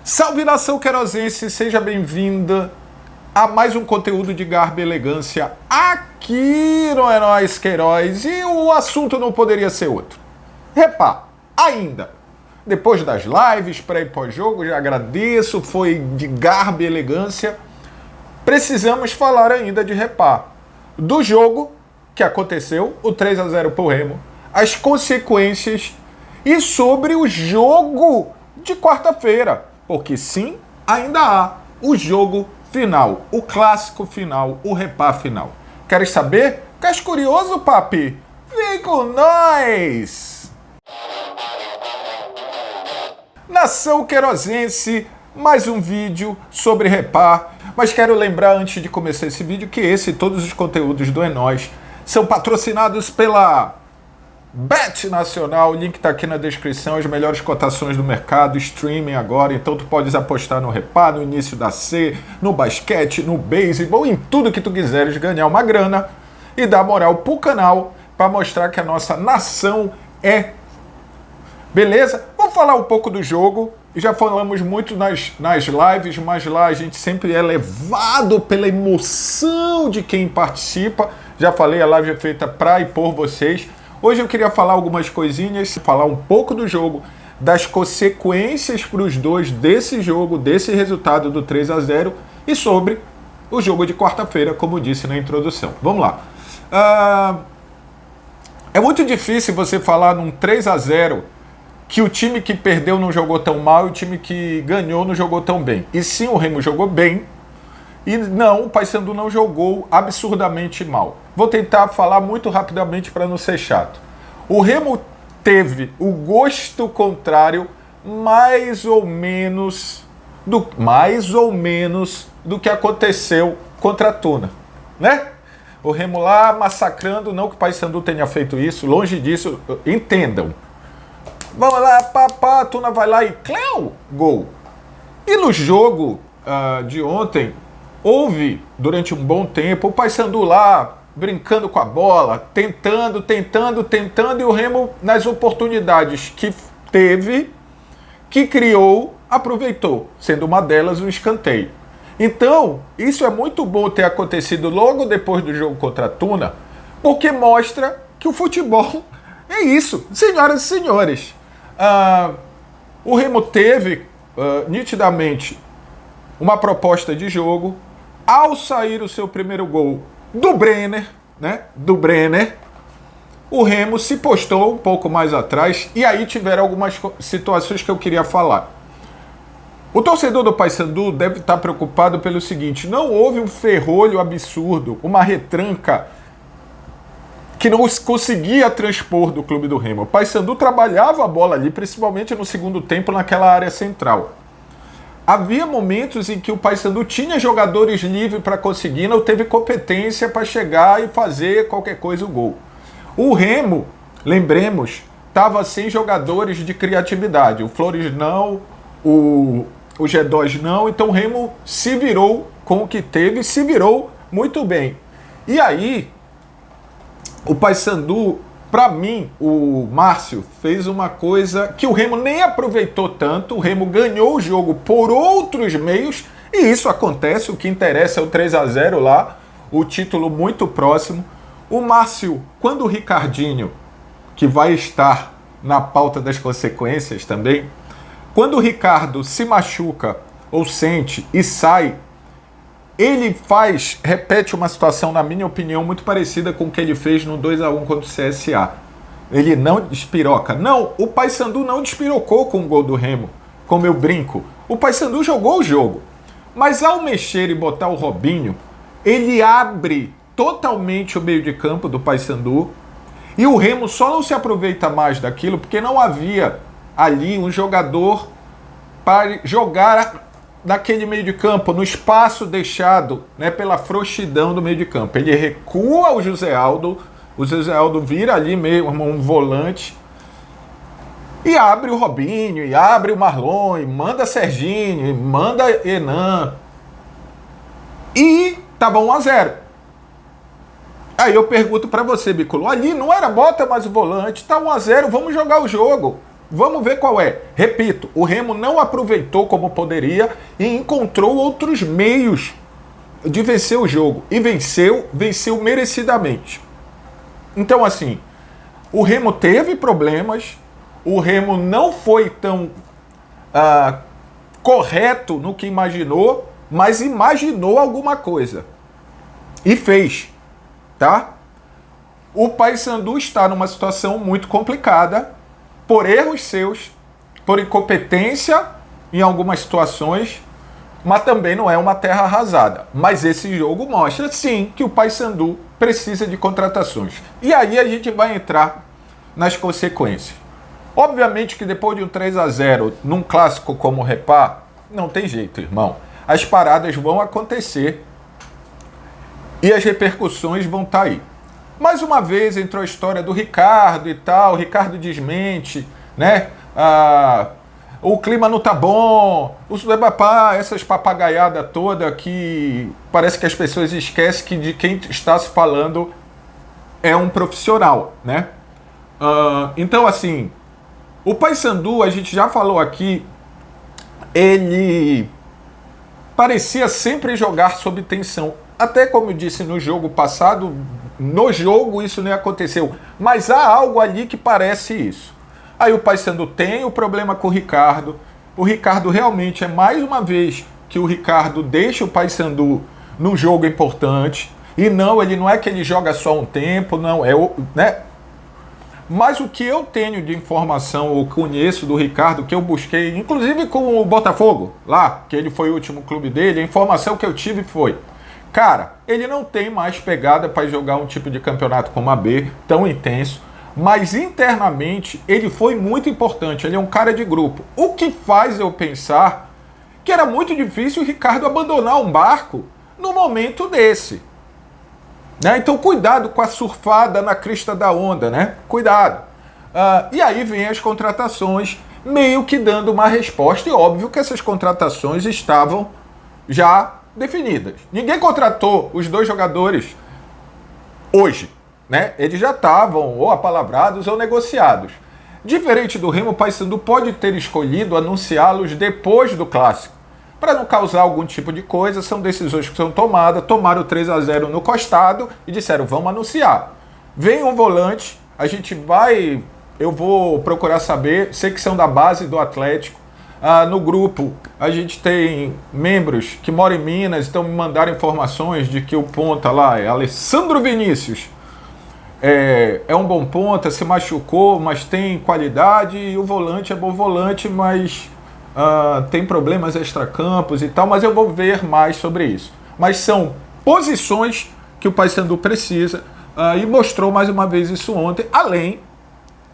Salve nação querosense, seja bem-vinda a mais um conteúdo de garbo e elegância aqui no É Nóis Queiroz. E o assunto não poderia ser outro. Repá, ainda, depois das lives, pré e pós-jogo, já agradeço, foi de garbo e elegância. Precisamos falar ainda de repá, do jogo que aconteceu, o 3-0 pro Remo, as consequências e sobre o jogo de quarta-feira. Porque sim, ainda há o jogo final, o clássico final, o repá final. Queres saber? Ficaste curioso, papi? Vem com nós! Nação querosense, mais um vídeo sobre repá. Mas quero lembrar antes de começar esse vídeo que esse e todos os conteúdos do É Nóis são patrocinados pela Bet Nacional, o link tá aqui na descrição, as melhores cotações do mercado, streaming agora, então tu podes apostar no repá, no início da C, no basquete, no beisebol, em tudo que tu quiseres, ganhar uma grana e dar moral pro canal para mostrar que a nossa nação é. Beleza? Vamos falar um pouco do jogo, já falamos muito nas lives, mas lá a gente sempre é levado pela emoção de quem participa, já falei, a live é feita pra e por vocês. Hoje eu queria falar algumas coisinhas, falar um pouco do jogo, das consequências para os dois desse jogo, desse resultado do 3-0 e sobre o jogo de quarta-feira, como disse na introdução. Vamos lá. É muito difícil você falar num 3-0 que o time que perdeu não jogou tão mal e o time que ganhou não jogou tão bem. E sim, o Remo jogou bem. E não, o Paysandu não jogou absurdamente mal. Vou tentar falar muito rapidamente para não ser chato. O Remo teve o gosto contrário mais ou menos do que aconteceu contra a Tuna, né? O Remo lá massacrando, não que o Paysandu tenha feito isso, longe disso, entendam. Vamos lá, papá, a Tuna vai lá e cléu, gol. E no jogo de ontem, houve, durante um bom tempo, o Paysandu lá, brincando com a bola, tentando, e o Remo, nas oportunidades que teve, que criou, aproveitou, sendo uma delas um escanteio. Então, isso é muito bom ter acontecido logo depois do jogo contra a Tuna, porque mostra que o futebol é isso, senhoras e senhores. O Remo teve, nitidamente, uma proposta de jogo. Ao sair o seu primeiro gol do Brenner, o Remo se postou um pouco mais atrás e aí tiveram algumas situações que eu queria falar. O torcedor do Paysandu deve estar preocupado pelo seguinte: não houve um ferrolho absurdo, uma retranca que não conseguia transpor do clube do Remo. O Paysandu trabalhava a bola ali, principalmente no segundo tempo, naquela área central. Havia momentos em que o Paysandu tinha jogadores livres para conseguir, não teve competência para chegar e fazer qualquer coisa o gol. O Remo, lembremos, estava sem jogadores de criatividade. O Flores não, o G2 não, então o Remo se virou com o que teve, se virou muito bem. E aí, o Paysandu, para mim, o Márcio fez uma coisa que o Remo nem aproveitou tanto. O Remo ganhou o jogo por outros meios e isso acontece. O que interessa é o 3-0 lá, o título muito próximo. O Márcio, quando o Ricardinho, que vai estar na pauta das consequências também, quando o Ricardo se machuca ou sente e sai, ele repete uma situação, na minha opinião, muito parecida com o que ele fez no 2-1 contra o CSA. Ele não despiroca. Não, o Paysandu não despirocou com o gol do Remo, como eu brinco. O Paysandu jogou o jogo. Mas ao mexer e botar o Robinho, ele abre totalmente o meio de campo do Paysandu e o Remo só não se aproveita mais daquilo porque não havia ali um jogador para jogar naquele meio de campo, no espaço deixado, né, pela frouxidão do meio de campo. Ele recua o José Aldo vira ali meio um volante e abre o Robinho, e abre o Marlon, e manda Serginho, e manda Enan. E tava 1-0. Aí eu pergunto para você, Biculo, ali não era bota mais o volante, tá 1-0, vamos jogar o jogo. Vamos ver qual é. Repito, o Remo não aproveitou como poderia e encontrou outros meios de vencer o jogo. E venceu merecidamente. Então, assim, o Remo teve problemas, o Remo não foi tão correto no que imaginou, mas imaginou alguma coisa. E fez, tá? O Paysandu está numa situação muito complicada, por erros seus, por incompetência em algumas situações, mas também não é uma terra arrasada. Mas esse jogo mostra, sim, que o Paysandu precisa de contratações. E aí a gente vai entrar nas consequências. Obviamente que depois de um 3-0 num clássico como o Repá, não tem jeito, irmão. As paradas vão acontecer e as repercussões vão estar aí. Mais uma vez entrou a história do Ricardo e tal, o Ricardo desmente, né? O clima não tá bom, essas papagaiadas toda que parece que as pessoas esquecem que de quem está se falando é um profissional, né? Então, assim, o Paysandu, a gente já falou aqui, ele parecia sempre jogar sob tensão. Até como eu disse no jogo passado, no jogo isso nem aconteceu. Mas há algo ali que parece isso. Aí o Paysandu tem o problema com o Ricardo. O Ricardo realmente é mais uma vez que o Ricardo deixa o Paysandu num jogo importante. E não, ele não é que ele joga só um tempo, não, né? Mas o que eu tenho de informação, eu conheço do Ricardo, que eu busquei, inclusive com o Botafogo, lá, que ele foi o último clube dele, a informação que eu tive foi: cara, ele não tem mais pegada para jogar um tipo de campeonato como a B, tão intenso, mas internamente ele foi muito importante, ele é um cara de grupo. O que faz eu pensar que era muito difícil o Ricardo abandonar um barco no momento desse. Né? Então cuidado com a surfada na crista da onda, né? Cuidado. E aí vem as contratações, meio que dando uma resposta, e óbvio que essas contratações estavam já definidas. Ninguém contratou os dois jogadores hoje, né? Eles já estavam ou apalavrados ou negociados. Diferente do Remo, o Paysandu pode ter escolhido anunciá-los depois do clássico, para não causar algum tipo de coisa. São decisões que são tomadas. Tomaram 3-0 no costado e disseram: vamos anunciar. Vem um volante, eu vou procurar saber, sei que são da base do Atlético. No grupo a gente tem membros que moram em Minas, então me mandaram informações de que o ponta lá é Alessandro Vinícius. É um bom ponta, se machucou, mas tem qualidade, e o volante é bom volante, mas tem problemas extracampos e tal, mas eu vou ver mais sobre isso. Mas são posições que o Paysandu precisa, e mostrou mais uma vez isso ontem. Além,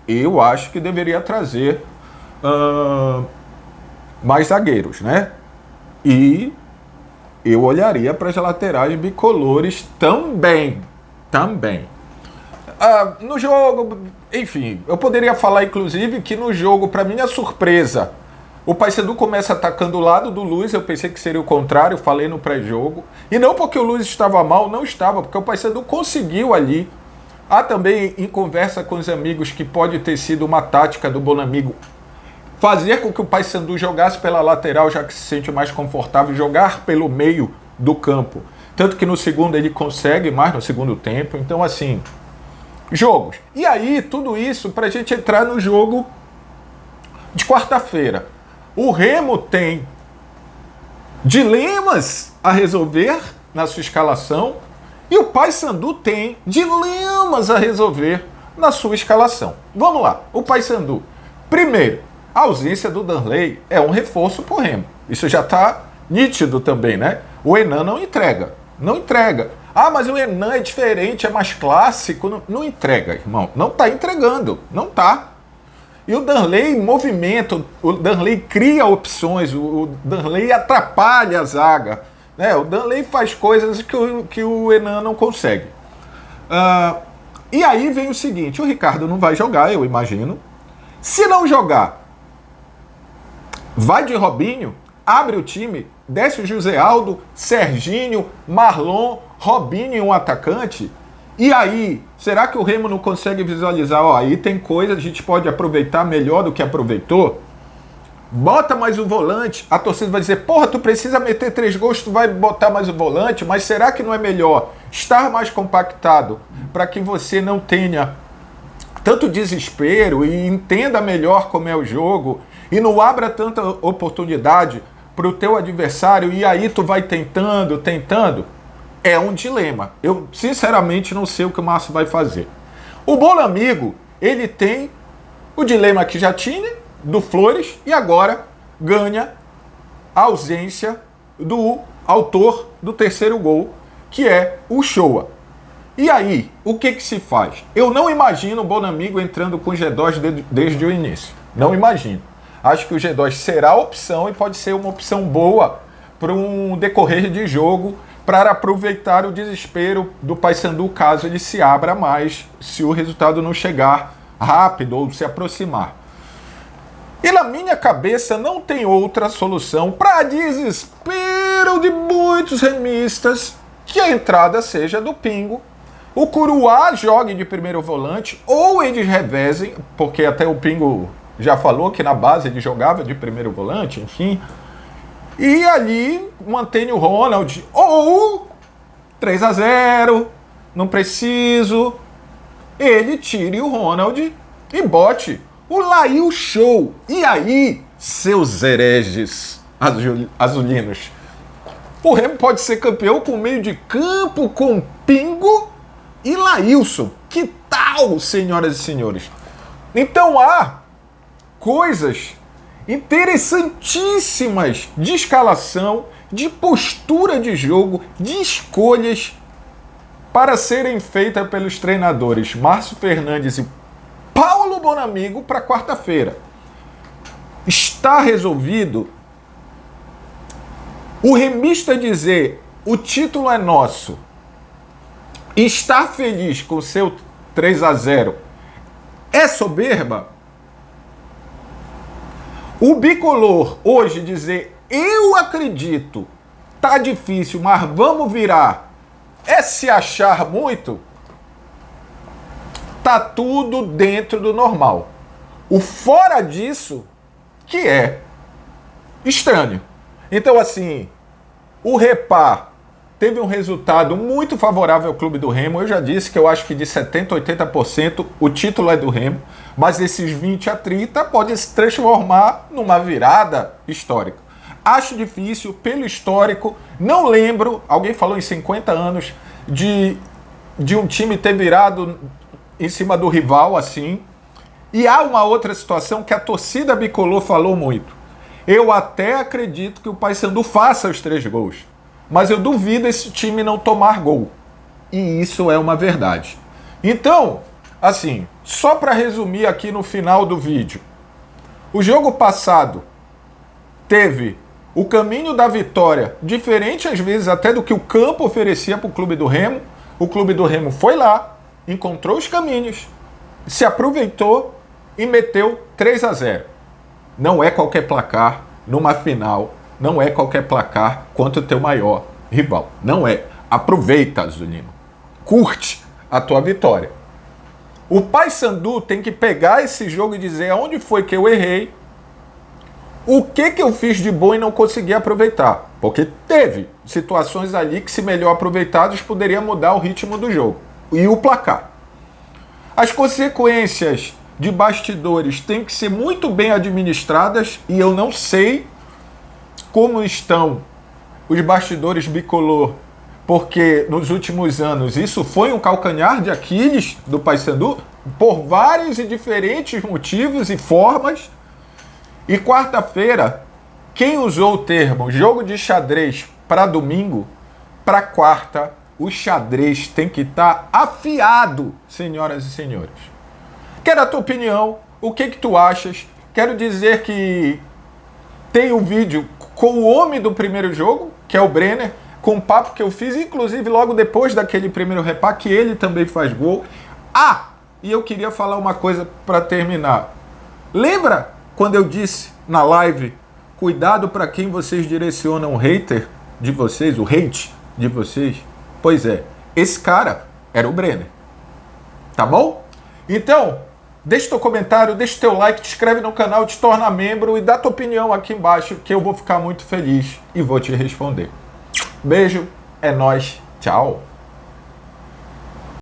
eu acho que deveria trazer mais zagueiros, né? E eu olharia para as laterais bicolores também. No jogo, enfim, eu poderia falar inclusive que no jogo, para minha surpresa, o Paysandu começa atacando o lado do Luiz. Eu pensei que seria o contrário, falei no pré-jogo. E não porque o Luiz estava mal, não estava, porque o Paysandu conseguiu ali. Há também, em conversa com os amigos, que pode ter sido uma tática do Bonamigo, fazer com que o Paysandu jogasse pela lateral, já que se sente mais confortável, jogar pelo meio do campo. Tanto que no segundo ele consegue mais, no segundo tempo. Então, assim, jogos. E aí, tudo isso para a gente entrar no jogo de quarta-feira. O Remo tem dilemas a resolver na sua escalação e o Paysandu tem dilemas a resolver na sua escalação. Vamos lá, o Paysandu. Primeiro, a ausência do Danley é um reforço para o Remo. Isso já está nítido também, né? O Henan não entrega. Mas o Henan é diferente, é mais clássico. Não entrega, irmão. Não está entregando. Não está. E o Danley movimenta, o Danley cria opções, o Danley atrapalha a zaga. Né? O Danley faz coisas que o Henan não consegue. E aí vem o seguinte: o Ricardo não vai jogar, eu imagino. Se não jogar, vai de Robinho, abre o time, desce o José Aldo, Serginho, Marlon, Robinho e um atacante. E aí, será que o Remo não consegue visualizar? Ó, aí tem coisa, a gente pode aproveitar melhor do que aproveitou. Bota mais um volante, a torcida vai dizer, porra, tu precisa meter 3 gols, tu vai botar mais um volante, mas será que não é melhor estar mais compactado para que você não tenha tanto desespero e entenda melhor como é o jogo e não abra tanta oportunidade para o teu adversário e aí tu vai tentando? É um dilema. Eu, sinceramente, não sei o que o Márcio vai fazer. O Bonamigo, ele tem o dilema que já tinha, do Flores, e agora ganha a ausência do autor do terceiro gol, que é o Shoa. E aí, o que se faz? Eu não imagino o Bonamigo entrando com o G2 desde o início. Não imagino. Acho que o G2 será a opção e pode ser uma opção boa para um decorrer de jogo, para aproveitar o desespero do Paysandu caso ele se abra mais, se o resultado não chegar rápido ou se aproximar. E na minha cabeça não tem outra solução, para desespero de muitos remistas, que a entrada seja do Pingo, o Curuá jogue de primeiro volante, ou eles revezem, porque até o Pingo já falou que na base ele jogava de primeiro volante, enfim. E ali mantém o Ronald, ou 3-0, não preciso, ele tire o Ronald e bote o Lail Show. E aí, seus hereges azulinos, o Remo pode ser campeão com meio de campo com Pingo e Lailson. Que tal, senhoras e senhores? Então há coisas interessantíssimas de escalação, de postura de jogo, de escolhas para serem feitas pelos treinadores Márcio Fernandes e Paulo Bonamigo para quarta-feira. Está resolvido. O remista dizer o título é nosso, estar feliz com o seu 3-0 é soberba? O bicolor hoje dizer eu acredito, tá difícil, mas vamos virar, é se achar muito? Tá tudo dentro do normal. O fora disso que é estranho. Então, assim, o Repá teve um resultado muito favorável ao Clube do Remo. Eu já disse que eu acho que de 70% a 80% o título é do Remo, mas esses 20% a 30% pode se transformar numa virada histórica. Acho difícil, pelo histórico, não lembro, alguém falou em 50 anos, de um time ter virado em cima do rival assim. E há uma outra situação que a torcida bicolor falou muito. Eu até acredito que o Paysandu faça os 3 gols, mas eu duvido esse time não tomar gol. E isso é uma verdade. Então, assim, só para resumir aqui no final do vídeo. O jogo passado teve o caminho da vitória, diferente às vezes até do que o campo oferecia para o Clube do Remo. O Clube do Remo foi lá, encontrou os caminhos, se aproveitou e meteu 3-0. Não é qualquer placar numa final, não é qualquer placar contra o teu maior rival. Não é. Aproveita, Azulino. Curte a tua vitória. O Paysandu tem que pegar esse jogo e dizer aonde foi que eu errei, o que eu fiz de bom e não consegui aproveitar. Porque teve situações ali que, se melhor aproveitadas, poderia mudar o ritmo do jogo. E o placar. As consequências de bastidores têm que ser muito bem administradas e eu não sei como estão os bastidores bicolor, porque nos últimos anos isso foi um calcanhar de Aquiles do Paysandu por vários e diferentes motivos e formas. E quarta-feira, quem usou o termo jogo de xadrez para domingo, para quarta, o xadrez tem que estar afiado, senhoras e senhores. Quero a tua opinião, o que tu achas? Quero dizer que tem um vídeo com o homem do primeiro jogo, que é o Brenner, com um papo que eu fiz, inclusive logo depois daquele primeiro repá, que ele também faz gol. Ah, e eu queria falar uma coisa para terminar. Lembra quando eu disse na live, cuidado para quem vocês direcionam o hater de vocês, o hate de vocês? Pois é, esse cara era o Brenner. Tá bom? Então, deixa teu comentário, deixa teu like, te inscreve no canal, te torna membro e dá tua opinião aqui embaixo que eu vou ficar muito feliz e vou te responder. Beijo, é nóis, tchau!